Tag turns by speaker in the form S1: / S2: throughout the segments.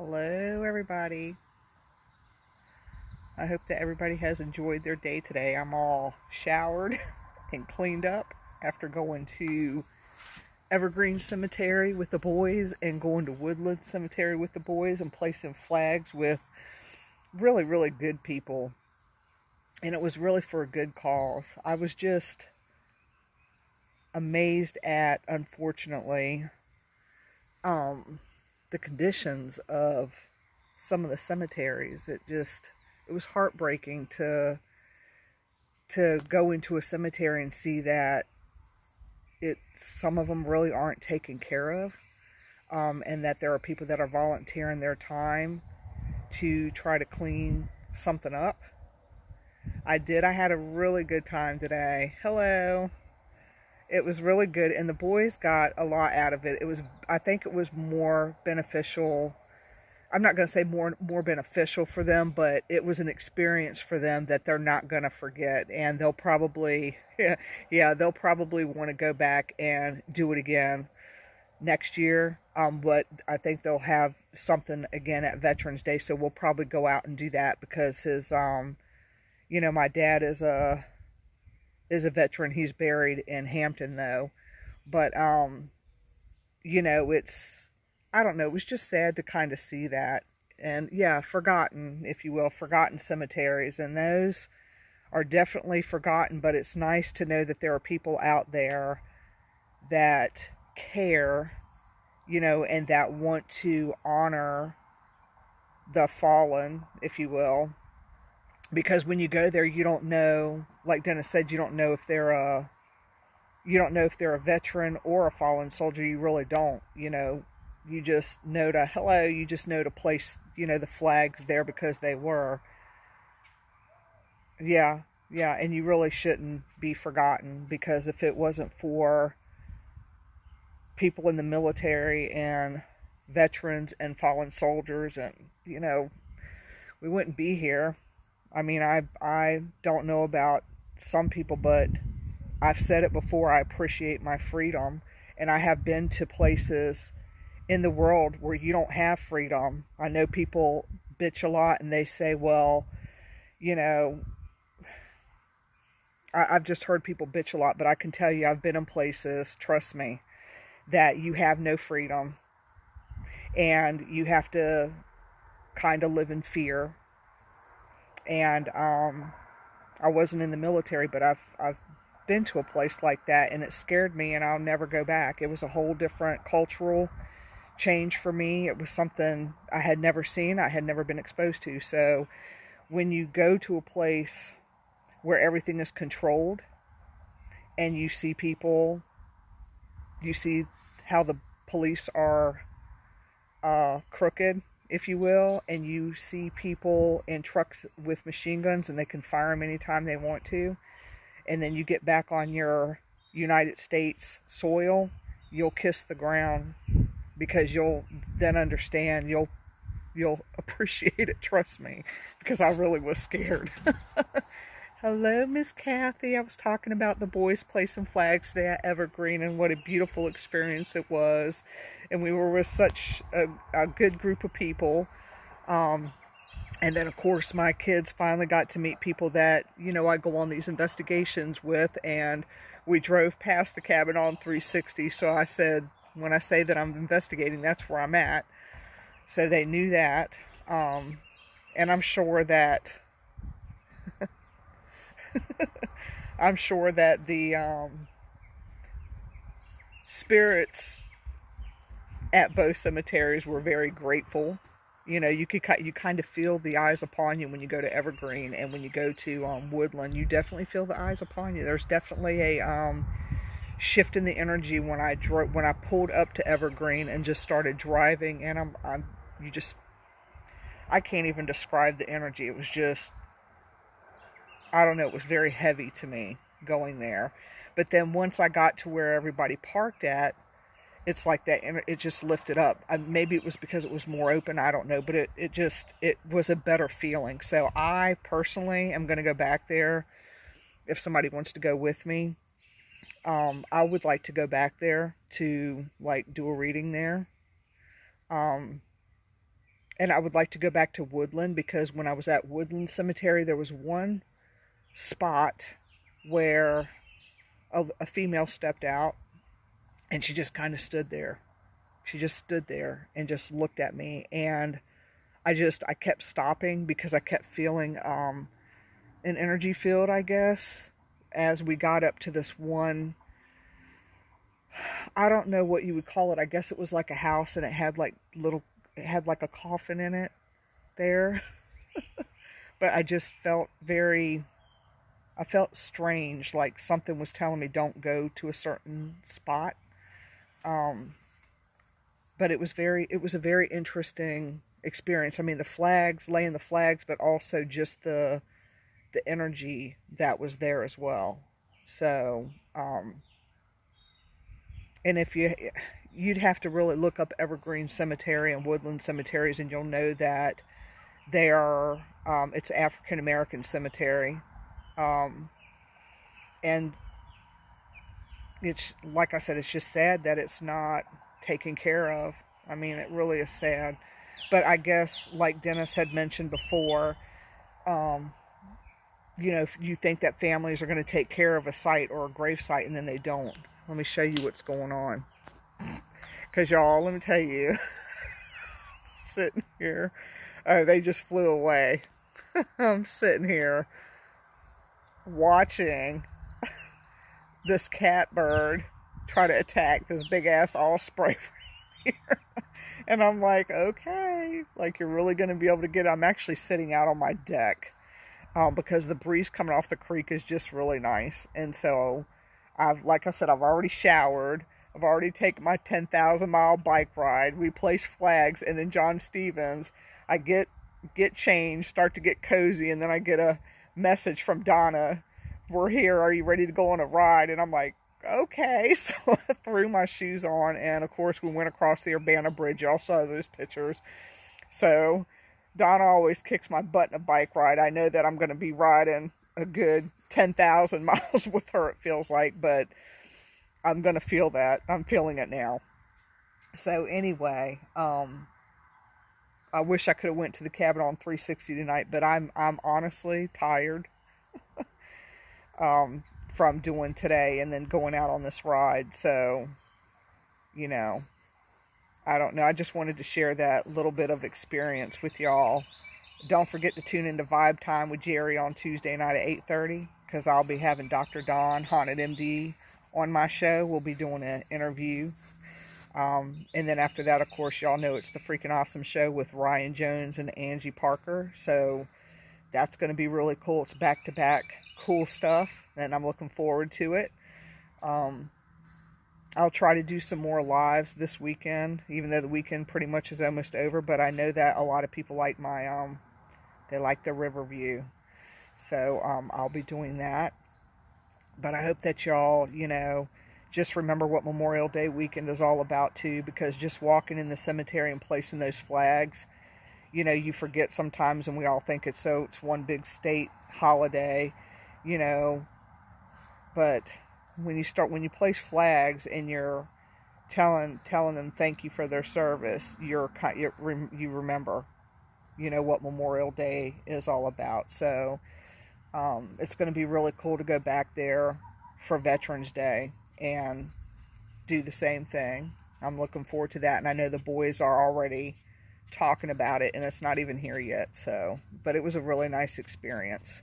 S1: Hello, everybody. I hope that everybody has enjoyed their day today. I'm all showered and cleaned up after going to Evergreen Cemetery with the boys and going to Woodland Cemetery with the boys and placing flags with really, really good people. And it was really for a good cause. I was just amazed at, unfortunately, the conditions of some of the cemeteries. It was heartbreaking to go into a cemetery and see that some of them really aren't taken care of, and that there are people that are volunteering their time to try to clean something up. I had a really good time today. Hello. It was really good, and the boys got a lot out of it. I think it was more beneficial. I'm not going to say more beneficial for them, but it was an experience for them that they're not going to forget, and they'll probably they'll probably want to go back and do it again next year. But I think they'll have something again at Veterans Day, so we'll probably go out and do that because my dad is a veteran. He's buried in Hampton though, but it's, I don't know, it was just sad to kind of see that. And yeah, forgotten, if you will, forgotten cemeteries. And those are definitely forgotten, but it's nice to know that there are people out there that care, and that want to honor the fallen, if you will. Because when you go there, you don't know, like Dennis said, you don't know if they're a veteran or a fallen soldier. You really don't. You just know you just know to place, the flags there because they were. Yeah, yeah, and you really shouldn't be forgotten, because if it wasn't for people in the military and veterans and fallen soldiers, and, we wouldn't be here. I mean, I don't know about some people, but I've said it before, I appreciate my freedom, and I have been to places in the world where you don't have freedom. I know people bitch a lot and they say, well, you know, I've just heard people bitch a lot, but I can tell you I've been in places, trust me, that you have no freedom, and you have to kind of live in fear. And I wasn't in the military, but I've been to a place like that, and it scared me, and I'll never go back. It was a whole different cultural change for me. It was something I had never seen, I had never been exposed to. So when you go to a place where everything is controlled, and you see people, you see how the police are crooked, if you will, and you see people in trucks with machine guns and they can fire them anytime they want to, and then you get back on your United States soil, you'll kiss the ground, because you'll then understand, you'll appreciate it, trust me, because I really was scared. Hello, Miss Kathy. I was talking about the boys placing flags today at Evergreen and what a beautiful experience it was. And we were with such a good group of people. And then, of course, my kids finally got to meet people that, I go on these investigations with. And we drove past the cabin on 360. So I said, when I say that I'm investigating, that's where I'm at. So they knew that. And I'm sure that the spirits at both cemeteries were very grateful. You kind of feel the eyes upon you when you go to Evergreen, and when you go to Woodland, you definitely feel the eyes upon you. There's definitely a shift in the energy when I pulled up to Evergreen and just started driving, and I can't even describe the energy. It was just, I don't know, it was very heavy to me going there. But then once I got to where everybody parked at, it's like that, it just lifted up. Maybe it was because it was more open, I don't know, but it was a better feeling. So I personally am going to go back there if somebody wants to go with me. I would like to go back there to, like, do a reading there. And I would like to go back to Woodland, because when I was at Woodland Cemetery, there was one spot where a female stepped out, and she just kind of stood there. She just stood there and just looked at me, and I kept stopping because I kept feeling an energy field, I guess, as we got up to this one. I don't know what you would call it. I guess it was like a house, and it had like a coffin in it there. But I just felt I felt strange, like something was telling me don't go to a certain spot. But it was a very interesting experience. I mean, laying the flags, but also just the energy that was there as well. So, and if you'd have to really look up Evergreen Cemetery and Woodland cemeteries, and you'll know that they are, it's African American cemetery. And it's, like I said, it's just sad that it's not taken care of. I mean, it really is sad. But I guess, like Dennis had mentioned before, you think that families are going to take care of a site or a grave site, and then they don't. Let me show you what's going on. Because y'all, let me tell you, sitting here, oh, they just flew away. I'm sitting here watching this catbird try to attack this big ass osprey right here. And I'm like, okay, like, you're really going to be able to get it. I'm actually sitting out on my deck because the breeze coming off the creek is just really nice. And so like I said, I've already showered. I've already taken my 10,000 mile bike ride. We place flags, and then John Stevens, I get changed, start to get cozy, and then I get a message from Donna, we're here, are you ready to go on a ride? And I'm like, okay. So I threw my shoes on, and of course we went across the Urbana Bridge. Y'all saw those pictures. So Donna always kicks my butt in a bike ride. I know that I'm going to be riding a good 10,000 miles with her, it feels like, but I'm going to feel that. I'm feeling it now. So anyway, I wish I could have went to the cabin on 360 tonight, but I'm honestly tired from doing today and then going out on this ride. So, I don't know. I just wanted to share that little bit of experience with y'all. Don't forget to tune into Vibe Time with Jerry on Tuesday night at 8:30, because I'll be having Dr. Don, Haunted MD, on my show. We'll be doing an interview. And then after that, of course, y'all know it's the Freaking Awesome Show with Ryan Jones and Angie Parker. So that's going to be really cool. It's back-to-back cool stuff, and I'm looking forward to it. I'll try to do some more lives this weekend, even though the weekend pretty much is almost over. But I know that a lot of people like they like the river view. So I'll be doing that. But I hope that y'all, just remember what Memorial Day weekend is all about too, because just walking in the cemetery and placing those flags, you forget sometimes, and we all think it's one big state holiday, but when you place flags and you're telling them thank you for their service, you remember, what Memorial Day is all about. So it's going to be really cool to go back there for Veterans Day and do the same thing. I'm looking forward to that, and I know the boys are already talking about it, and it's not even here yet. So, but it was a really nice experience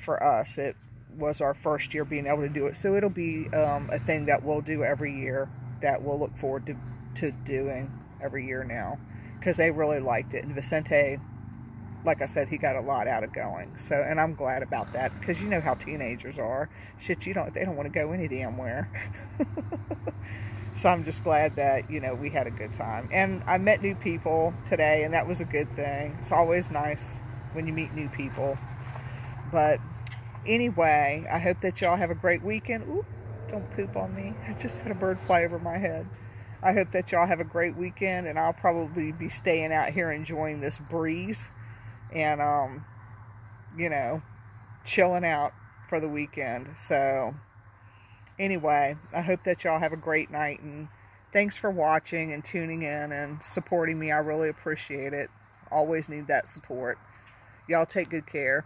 S1: for us. It was our first year being able to do it, so it'll be a thing that we'll do every year, that we'll look forward to doing every year now, because they really liked it. And Vicente, like I said, he got a lot out of going. So, and I'm glad about that, because you know how teenagers are. Shit, they don't want to go any damn where. So I'm just glad that, we had a good time. And I met new people today, and that was a good thing. It's always nice when you meet new people. But anyway, I hope that y'all have a great weekend. Ooh, don't poop on me. I just had a bird fly over my head. I hope that y'all have a great weekend, and I'll probably be staying out here enjoying this breeze and, chilling out for the weekend. So anyway, I hope that y'all have a great night, and thanks for watching and tuning in and supporting me. I really appreciate it. Always need that support. Y'all take good care.